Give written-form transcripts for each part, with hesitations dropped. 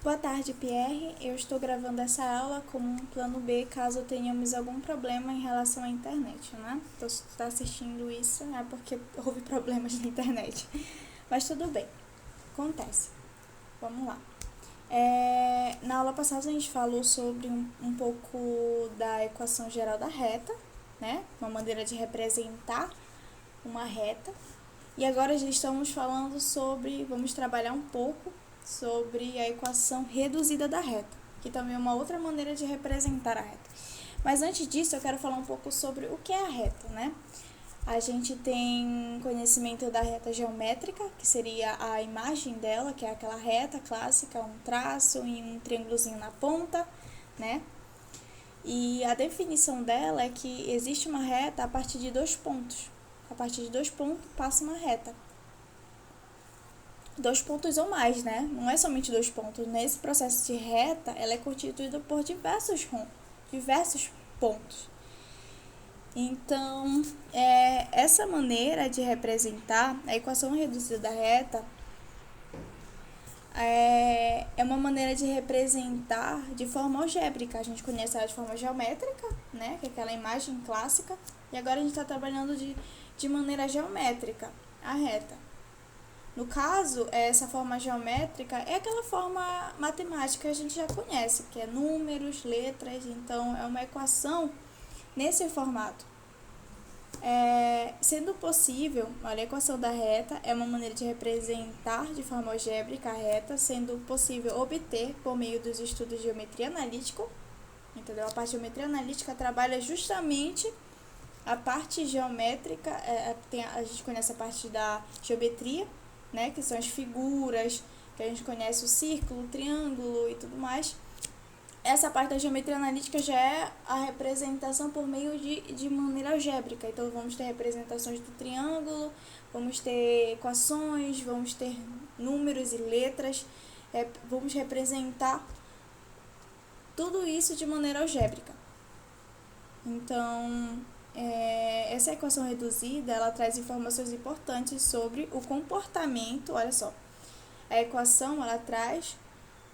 Boa tarde, Pierre. Eu estou gravando essa aula como um plano B caso tenhamos algum problema em relação à internet, né? Então, se tu está assistindo isso, é porque houve problemas na internet. Mas tudo bem, acontece. Vamos lá. Na aula passada a gente falou sobre um pouco da equação geral da reta, né? Uma maneira de representar uma reta. E agora já estamos falando vamos trabalhar um pouco sobre a equação reduzida da reta, que também é uma outra maneira de representar a reta. Mas antes disso, eu quero falar um pouco sobre o que é a reta, né? A gente tem conhecimento da reta geométrica, que seria a imagem dela, que é aquela reta clássica, um traço e um triângulozinho na ponta, né? E a definição dela é que existe uma reta a partir de 2 pontos. A partir de 2 pontos passa uma reta. 2 pontos ou mais, né? Não é somente 2 pontos. Nesse processo de reta, ela é constituída por diversos pontos. Então, essa maneira de representar a equação reduzida da reta é uma maneira de representar de forma algébrica. A gente conhece ela de forma geométrica, né? Que é aquela imagem clássica. E agora a gente está trabalhando de maneira geométrica, a reta. No caso, essa forma geométrica é aquela forma matemática que a gente já conhece, que é números, letras, então é uma equação nesse formato. Sendo possível, olha, a equação da reta é uma maneira de representar de forma algébrica a reta, sendo possível obter por meio dos estudos de geometria analítica, entendeu? A parte de geometria analítica trabalha justamente a parte geométrica, a gente conhece a parte da geometria, né, que são as figuras, que a gente conhece o círculo, o triângulo e tudo mais. Essa parte da geometria analítica já é a representação por meio de maneira algébrica. Então, vamos ter representações do triângulo, vamos ter equações, vamos ter números e letras, vamos representar tudo isso de maneira algébrica. Então, essa equação reduzida, ela traz informações importantes sobre o comportamento, olha só, a equação, ela traz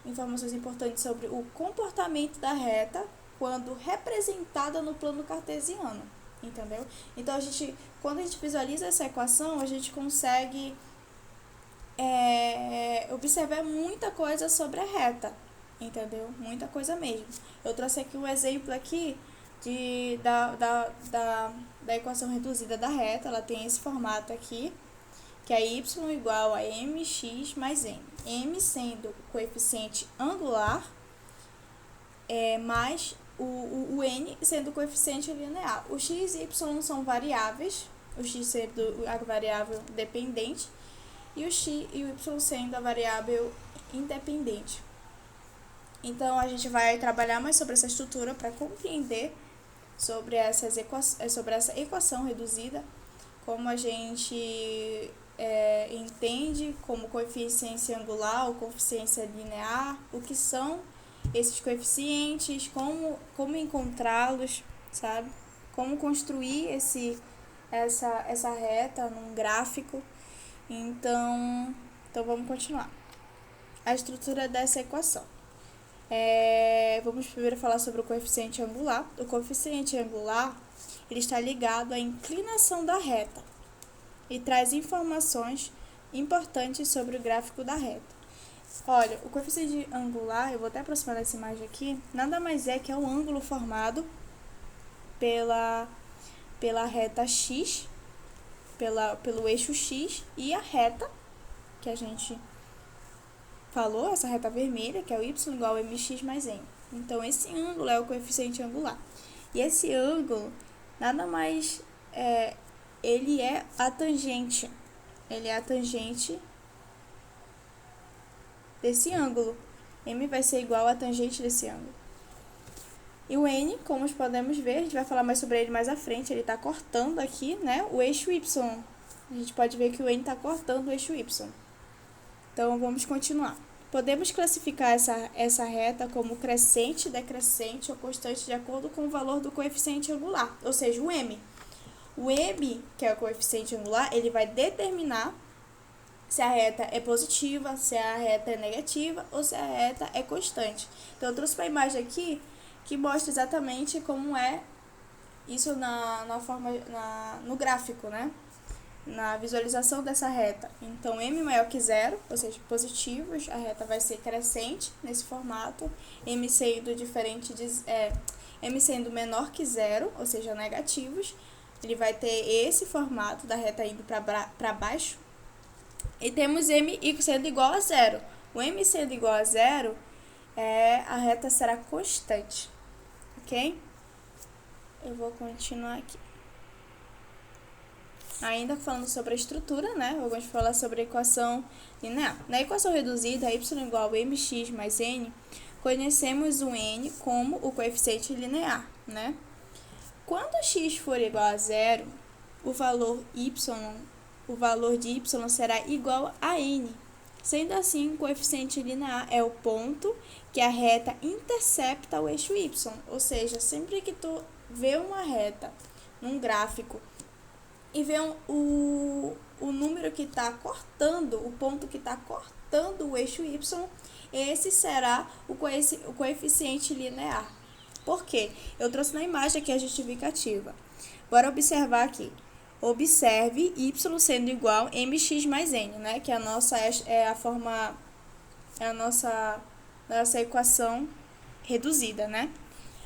informações importantes sobre o comportamento da reta quando representada no plano cartesiano, entendeu? Então, quando a gente visualiza essa equação, a gente consegue observar muita coisa sobre a reta, entendeu? Muita coisa mesmo. Eu trouxe aqui um exemplo aqui da equação reduzida da reta. Ela tem esse formato aqui, que é y igual a mx mais m. M sendo o coeficiente angular, mais o n sendo o coeficiente linear. O x e y são variáveis, o x sendo a variável dependente e o y sendo a variável independente. Então, a gente vai trabalhar mais sobre essa estrutura para compreender sobre essa equação reduzida, como a gente entende como coeficiência angular ou coeficiência linear, o que são esses coeficientes, como encontrá-los, sabe? Como construir essa reta num gráfico. Então vamos continuar. A estrutura dessa equação. Vamos primeiro falar sobre o coeficiente angular. O coeficiente angular, ele está ligado à inclinação da reta e traz informações importantes sobre o gráfico da reta. Olha, o coeficiente angular, eu vou até aproximar dessa imagem aqui, nada mais é que é o ângulo formado pela reta x, pelo eixo x, e a reta que a gente falou, essa reta vermelha, que é o y igual a mx mais m. Então, esse ângulo é o coeficiente angular. E esse ângulo, nada mais ele é a tangente. Ele é a tangente desse ângulo. M vai ser igual à tangente desse ângulo. E o n, como podemos ver, a gente vai falar mais sobre ele mais à frente, ele está cortando aqui, né, o eixo y. A gente pode ver que o n está cortando o eixo y. Então, vamos continuar. Podemos classificar essa reta como crescente, decrescente ou constante de acordo com o valor do coeficiente angular, ou seja, o m. O m, que é o coeficiente angular, ele vai determinar se a reta é positiva, se a reta é negativa ou se a reta é constante. Então, eu trouxe uma imagem aqui que mostra exatamente como é isso no gráfico, né? Na visualização dessa reta. Então, m maior que zero, ou seja, positivos, a reta vai ser crescente nesse formato, m sendo m sendo menor que zero, ou seja, negativos, ele vai ter esse formato da reta indo para baixo. E temos m sendo igual a zero. O m sendo igual a zero, a reta será constante, ok? Eu vou continuar aqui. Ainda falando sobre a estrutura, né? Vamos falar sobre a equação linear. Na equação reduzida, y igual a mx mais n, conhecemos o n como o coeficiente linear, né? Quando x for igual a zero, o valor de y será igual a n. Sendo assim, o coeficiente linear é o ponto que a reta intercepta o eixo y. Ou seja, sempre que tu vê uma reta num gráfico e vê o número que está cortando, o ponto que está cortando o eixo y, esse será o coeficiente linear. Por quê? Eu trouxe na imagem aqui a justificativa. Bora observar aqui. Observe y sendo igual a mx mais n, né? Que a nossa nossa equação reduzida, né?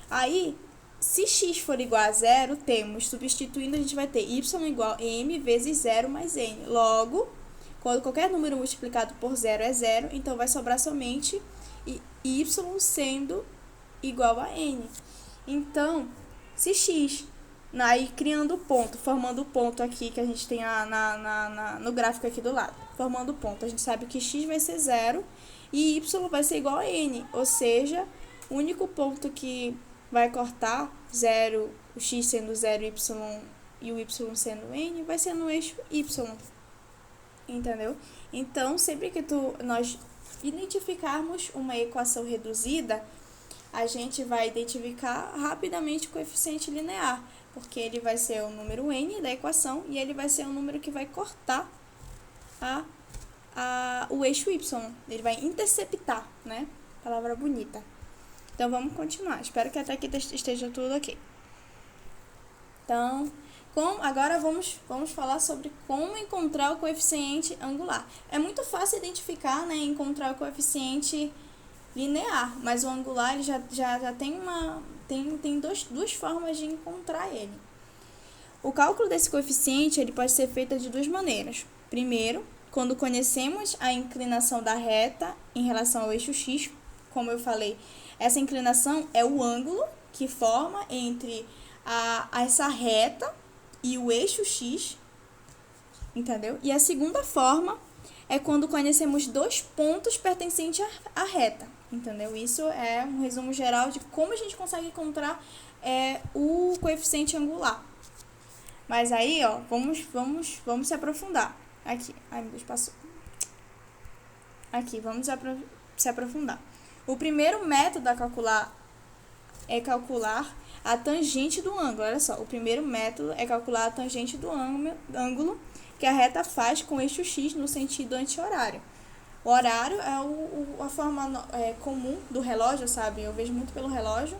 Aí, se x for igual a zero, substituindo, a gente vai ter y igual a m vezes 0 mais n. Logo, quando qualquer número multiplicado por zero é zero, então vai sobrar somente y sendo igual a n. Então, se x, aí criando o ponto, formando o ponto aqui que a gente tem no gráfico aqui do lado, formando o ponto, a gente sabe que x vai ser zero e y vai ser igual a n, ou seja, o único ponto que vai cortar o x sendo 0 e o y sendo n, vai ser no eixo y, entendeu? Então, sempre que nós identificarmos uma equação reduzida, a gente vai identificar rapidamente o coeficiente linear, porque ele vai ser o número n da equação e ele vai ser o número que vai cortar o eixo y, ele vai interceptar, né? Palavra bonita. Então, vamos continuar. Espero que até aqui esteja tudo ok. Então, agora vamos falar sobre como encontrar o coeficiente angular. É muito fácil identificar, né, encontrar o coeficiente linear, mas o angular ele já tem duas formas de encontrar ele. O cálculo desse coeficiente ele pode ser feito de duas maneiras. Primeiro, quando conhecemos a inclinação da reta em relação ao eixo x, como eu falei, essa inclinação é o ângulo que forma entre essa reta e o eixo x, entendeu? E a segunda forma é quando conhecemos dois pontos pertencentes à reta, entendeu? Isso é um resumo geral de como a gente consegue encontrar o coeficiente angular. Mas aí, ó, vamos se aprofundar. Aqui, ai meu Deus, passou. Aqui, vamos se aprofundar. O primeiro método a calcular é calcular a tangente do ângulo. Olha só, o primeiro método é calcular a tangente do ângulo que a reta faz com o eixo x no sentido anti-horário. O horário é a forma comum do relógio, sabe? Eu vejo muito pelo relógio,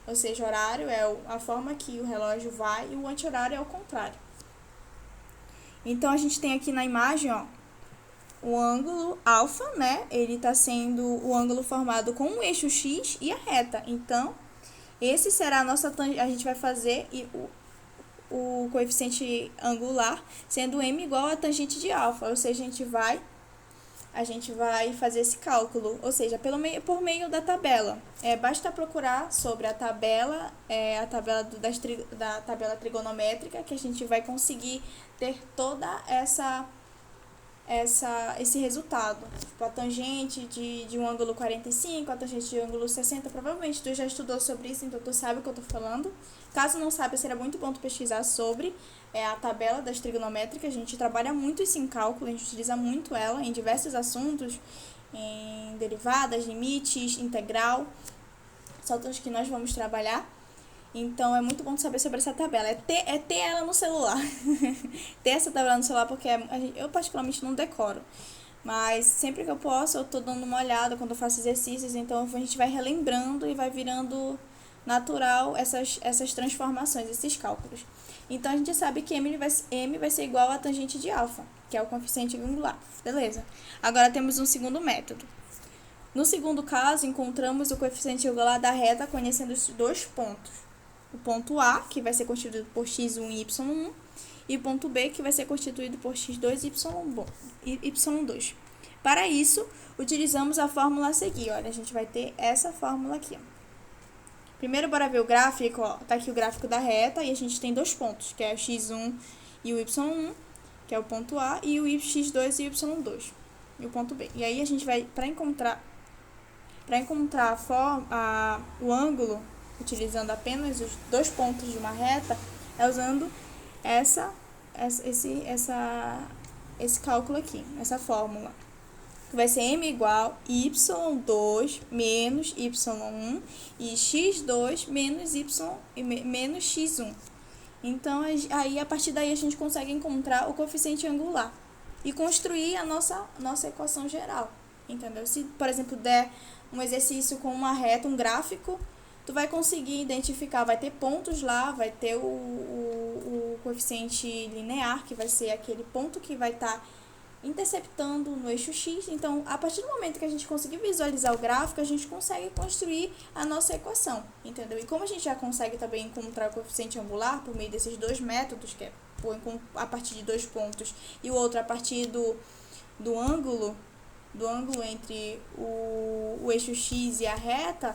ou seja, horário é a forma que o relógio vai e o anti-horário é o contrário. Então, a gente tem aqui na imagem, ó, o ângulo alfa, né? Ele está sendo o ângulo formado com o eixo x e a reta. Então, esse será a nossa tangente. A gente vai fazer o coeficiente angular sendo m igual a tangente de alfa. Ou seja, a gente vai fazer esse cálculo. Ou seja, por meio da tabela. Basta procurar sobre a tabela da tabela trigonométrica que a gente vai conseguir ter toda esse resultado. Tipo, a tangente de um ângulo 45, a tangente de um ângulo 60, provavelmente tu já estudou sobre isso, então tu sabe o que eu tô falando. Caso não saiba, seria muito bom tu pesquisar sobre a tabela das trigonométricas. A gente trabalha muito isso em cálculo, a gente utiliza muito ela em diversos assuntos, em derivadas, limites, integral, são os que nós vamos trabalhar. Então, é muito bom saber sobre essa tabela. Ter ela no celular. Ter essa tabela no celular, porque eu particularmente não decoro. Mas sempre que eu posso, eu tô dando uma olhada quando eu faço exercícios, então a gente vai relembrando e vai virando natural essas transformações, esses cálculos. Então a gente sabe que m vai ser igual a tangente de alfa, que é o coeficiente angular. Beleza. Agora temos um segundo método. No segundo caso, encontramos o coeficiente angular da reta conhecendo os dois pontos. O ponto A, que vai ser constituído por x1 e y1, e o ponto B, que vai ser constituído por x2 e y2. Para isso, utilizamos a fórmula a seguir. Olha, a gente vai ter essa fórmula aqui. Ó. Primeiro, bora ver o gráfico. Ó. Tá aqui o gráfico da reta e a gente tem dois pontos, que é o x1 e o y1, que é o ponto A, e o x2 e o y2, e o ponto B. E aí a gente vai, para encontrar o ângulo, utilizando apenas os dois pontos de uma reta, é usando esse cálculo aqui, essa fórmula. Que vai ser m igual y2 menos y1 e x2 menos x1. Então, aí, a partir daí, a gente consegue encontrar o coeficiente angular e construir a nossa equação geral, entendeu? Se, por exemplo, der um exercício com uma reta, um gráfico, tu vai conseguir identificar, vai ter pontos lá, vai ter o coeficiente linear, que vai ser aquele ponto que vai estar interceptando no eixo X. Então, a partir do momento que a gente conseguir visualizar o gráfico, a gente consegue construir a nossa equação, entendeu? E como a gente já consegue também encontrar o coeficiente angular por meio desses dois métodos, que é a partir de dois pontos e o outro a partir do ângulo entre o eixo X e a reta,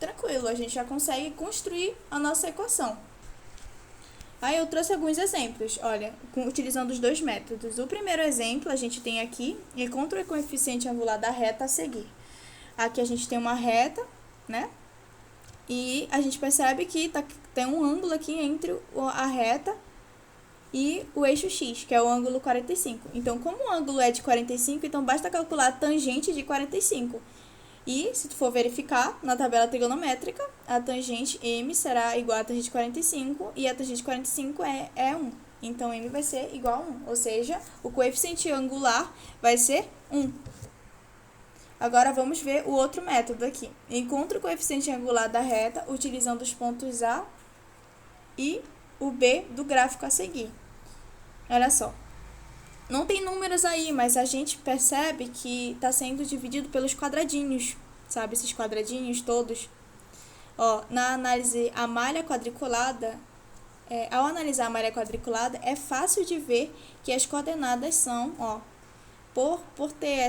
tranquilo, a gente já consegue construir a nossa equação. Aí eu trouxe alguns exemplos, olha, utilizando os dois métodos. O primeiro exemplo, a gente tem aqui, encontra o coeficiente angular da reta a seguir. Aqui a gente tem uma reta, né? E a gente percebe que tem um ângulo aqui entre a reta e o eixo X, que é o ângulo 45. Então, como o ângulo é de 45, então basta calcular a tangente de 45. E, se tu for verificar, na tabela trigonométrica, a tangente M será igual a tangente 45, e a tangente 45 é 1. Então, M vai ser igual a 1, ou seja, o coeficiente angular vai ser 1. Agora, vamos ver o outro método aqui. Encontre o coeficiente angular da reta utilizando os pontos A e o B do gráfico a seguir. Olha só. Não tem números aí, mas a gente percebe que está sendo dividido pelos quadradinhos, sabe? Esses quadradinhos todos. Ó, na análise a malha quadriculada, ao analisar a malha quadriculada, é fácil de ver que as coordenadas são, ó, por ter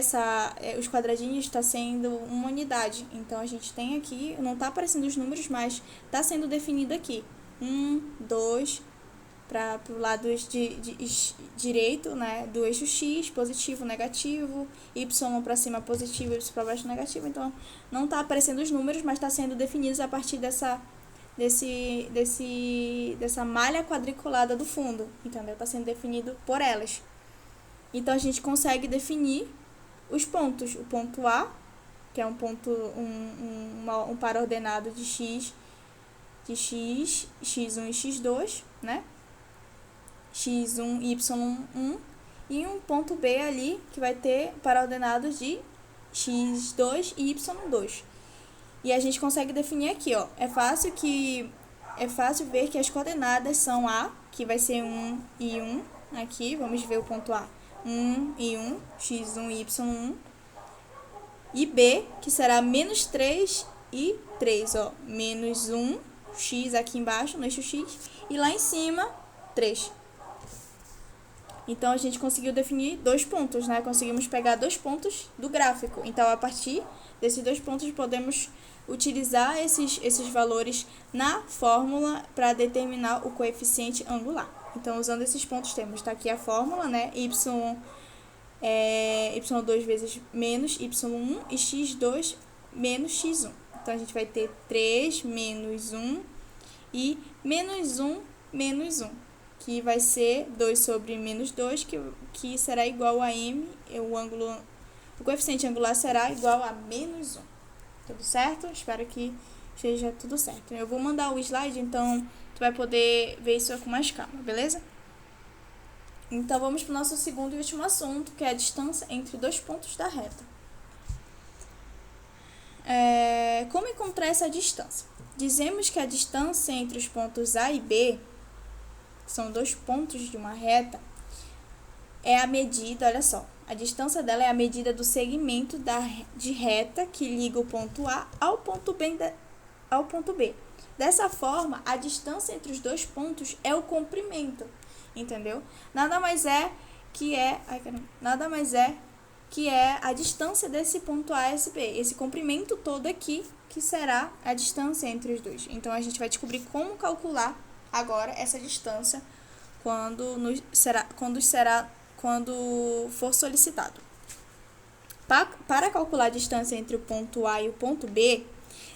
os quadradinhos está sendo uma unidade. Então, a gente tem aqui, não está aparecendo os números, mas está sendo definido aqui. 1, 2, para o lado direito, né, do eixo X, positivo, negativo, Y para cima positivo, Y para baixo negativo. Então, não está aparecendo os números, mas está sendo definidos a partir dessa malha quadriculada do fundo, entendeu? Está sendo definido por elas. Então, a gente consegue definir os pontos. O ponto A, que é um ponto, um par ordenado de X, X1 e X2, né? X1 e Y1, e um ponto B ali, que vai ter para-ordenados de X2 e Y2. E a gente consegue definir aqui, ó. É fácil ver que as coordenadas são A, que vai ser 1 e 1. Aqui, vamos ver o ponto A. 1 e 1, X1 e Y1. E B, que será menos 3 e 3, ó. Menos 1, X aqui embaixo, no eixo X. E lá em cima, 3. Então, a gente conseguiu definir dois pontos, né? Conseguimos pegar dois pontos do gráfico. Então, a partir desses dois pontos, podemos utilizar esses valores na fórmula para determinar o coeficiente angular. Então, usando esses pontos, tá aqui a fórmula, né? Y2 vezes menos Y1 e X2 menos X1. Então, a gente vai ter 3 menos 1 e menos 1 menos 1. Que vai ser 2 sobre menos 2, que será igual a M, o coeficiente angular será igual a menos 1. Tudo certo? Espero que esteja tudo certo. Eu vou mandar o slide, então tu vai poder ver isso com mais calma, beleza? Então, vamos para o nosso segundo e último assunto, que é a distância entre dois pontos da reta. Como encontrar essa distância? Dizemos que a distância entre os pontos A e B, que são dois pontos de uma reta, é a medida, olha só, a distância dela é a medida do segmento de reta que liga o ponto A ao ponto B. Dessa forma, a distância entre os dois pontos é o comprimento, entendeu? Nada mais é que é a distância desse ponto A a esse B, esse comprimento todo aqui, que será a distância entre os dois. Então, a gente vai descobrir como calcular agora essa distância quando for solicitado. Para calcular a distância entre o ponto A e o ponto B,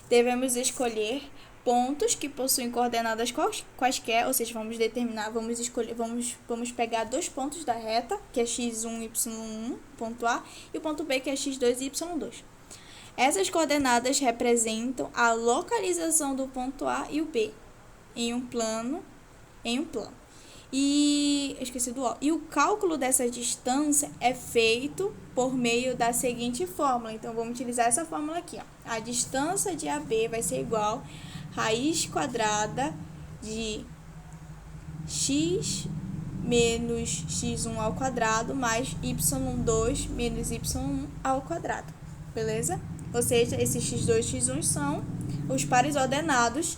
devemos escolher pontos que possuem coordenadas quaisquer, ou seja, vamos pegar dois pontos da reta, que é x1 e y1, ponto A, e o ponto B, que é x2 e y2. Essas coordenadas representam a localização do ponto A e o B em um plano. E o cálculo dessa distância é feito por meio da seguinte fórmula. Então, vamos utilizar essa fórmula aqui, ó. A distância de AB vai ser igual a raiz quadrada de x menos x1 ao quadrado mais y2 menos y1 ao quadrado. Beleza? Ou seja, esses x2 e x1 são os pares ordenados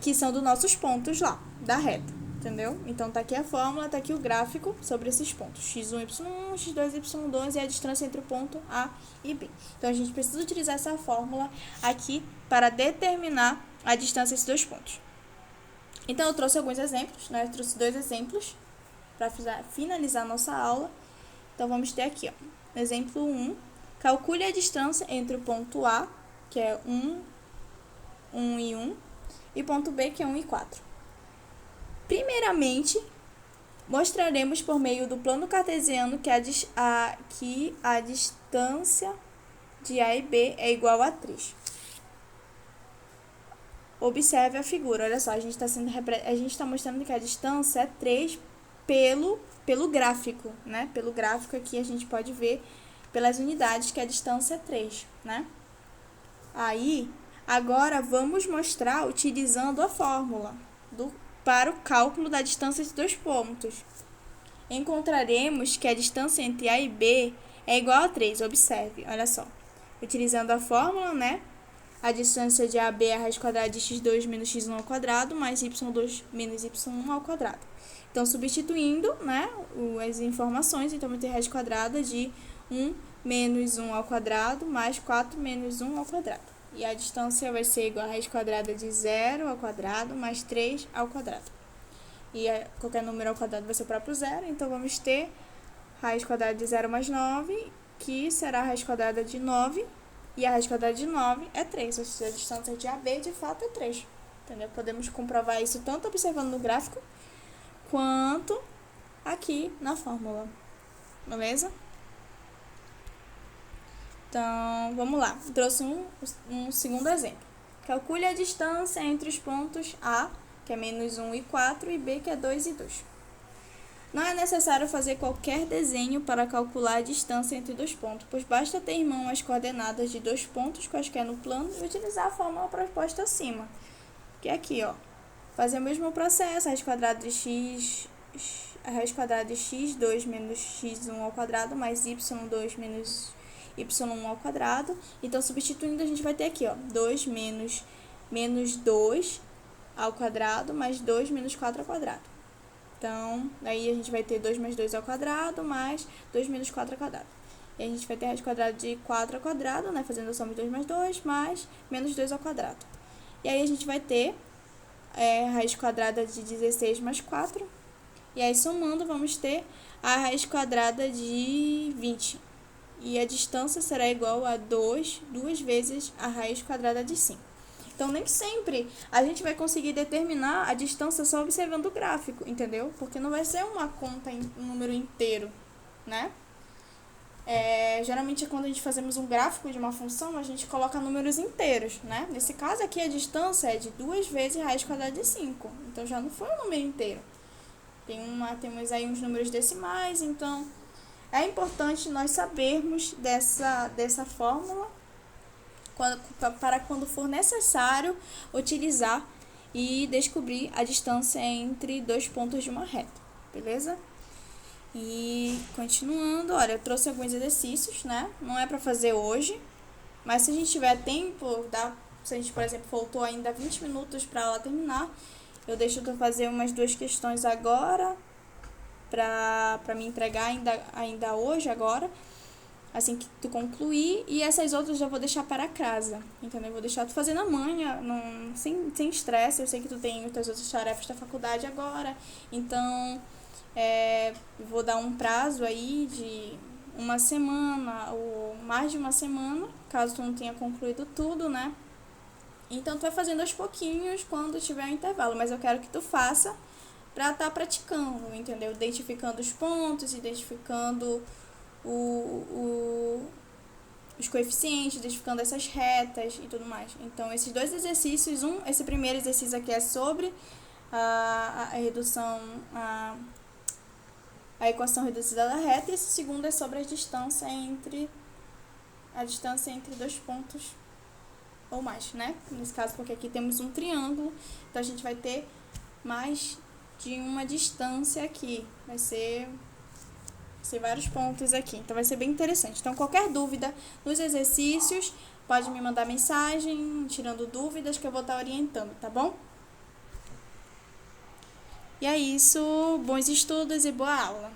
que são dos nossos pontos lá, da reta. Entendeu? Então, tá aqui a fórmula, tá aqui o gráfico sobre esses pontos. x1, y1, x2, y2 e a distância entre o ponto A e B. Então, a gente precisa utilizar essa fórmula aqui para determinar a distância desses dois pontos. Então, eu trouxe alguns exemplos, né? Eu trouxe 2 exemplos para finalizar a nossa aula. Então, vamos ter aqui, ó. Exemplo 1. Calcule a distância entre o ponto A, que é 1 e 1, e ponto B, que é 1 e 4. Primeiramente, mostraremos por meio do plano cartesiano que a distância de A e B é igual a 3. Observe a figura, olha só, a gente está mostrando que a distância é 3 pelo gráfico, né? Pelo gráfico aqui a gente pode ver pelas unidades que a distância é 3, né? Aí, agora vamos mostrar utilizando a fórmula para o cálculo da distância de dois pontos. Encontraremos que a distância entre A e B é igual a 3. Observe, olha só. Utilizando a fórmula, né? A distância de AB é a raiz quadrada de x2 menos x1 ao quadrado, mais y2 menos y1 ao quadrado. Então, substituindo, né, as informações, então, vou ter raiz quadrada de 1 menos 1 ao quadrado, mais 4 menos 1 ao quadrado. E a distância vai ser igual a raiz quadrada de 0 ao quadrado mais 3 ao quadrado. E qualquer número ao quadrado vai ser o próprio zero, então vamos ter raiz quadrada de 0 mais 9, que será a raiz quadrada de 9, e a raiz quadrada de 9 é 3, ou seja, a distância de AB de fato é 3. Entendeu? Podemos comprovar isso tanto observando no gráfico, quanto aqui na fórmula. Beleza? Então, vamos lá. Trouxe um segundo exemplo. Calcule a distância entre os pontos A, que é menos 1 e 4, e B, que é 2 e 2. Não é necessário fazer qualquer desenho para calcular a distância entre dois pontos, pois basta ter em mão as coordenadas de dois pontos quaisquer no plano e utilizar a fórmula proposta acima. Que é aqui, ó. Fazer o mesmo processo, a raiz quadrada de x2 menos x1 ao quadrado, mais y2 menos y1 ao quadrado. Então, substituindo, a gente vai ter aqui, ó, 2 menos 2 ao quadrado, mais 2 menos 4 ao quadrado. Então, aí a gente vai ter 2 mais 2 ao quadrado, mais 2 menos 4 ao quadrado. E a gente vai ter a raiz quadrada de 4 ao quadrado, né, fazendo a soma de 2 mais 2, mais menos 2 ao quadrado. E aí a gente vai ter raiz quadrada de 16 mais 4. E aí, somando, vamos ter a raiz quadrada de 20. E a distância será igual a duas vezes a raiz quadrada de 5. Então, nem sempre a gente vai conseguir determinar a distância só observando o gráfico, entendeu? Porque não vai ser uma conta em um número inteiro, né? Geralmente, quando a gente fazemos um gráfico de uma função, a gente coloca números inteiros, né? Nesse caso aqui, a distância é de 2 vezes a raiz quadrada de 5. Então, já não foi um número inteiro. Temos aí uns números decimais, então é importante nós sabermos dessa fórmula para quando for necessário utilizar e descobrir a distância entre dois pontos de uma reta, beleza? E continuando, olha, eu trouxe alguns exercícios, né? Não é para fazer hoje, mas se a gente tiver tempo, se a gente, por exemplo, faltou ainda 20 minutos para ela terminar, eu deixo tu fazer umas 2 questões agora, para me entregar ainda hoje, agora, assim que tu concluir, e essas outras eu vou deixar para casa, entendeu? Eu vou deixar tu fazer na manhã, sem estresse. Eu sei que tu tem as outras tarefas da faculdade agora, então vou dar um prazo aí de uma semana ou mais de uma semana, caso tu não tenha concluído tudo, né? Então tu vai fazendo aos pouquinhos quando tiver um intervalo, mas eu quero que tu faça pra estar praticando, entendeu? Identificando os pontos, identificando os coeficientes, identificando essas retas e tudo mais. Então, esses 2 exercícios, esse primeiro exercício aqui é sobre a redução, a equação reduzida da reta, e esse segundo é sobre a distância entre dois pontos ou mais, né? Nesse caso, porque aqui temos um triângulo, então a gente vai ter mais de uma distância aqui. Vai ser vários pontos aqui, então vai ser bem interessante. Então, qualquer dúvida nos exercícios, pode me mandar mensagem, tirando dúvidas, que eu vou estar orientando, tá bom? E é isso, bons estudos e boa aula!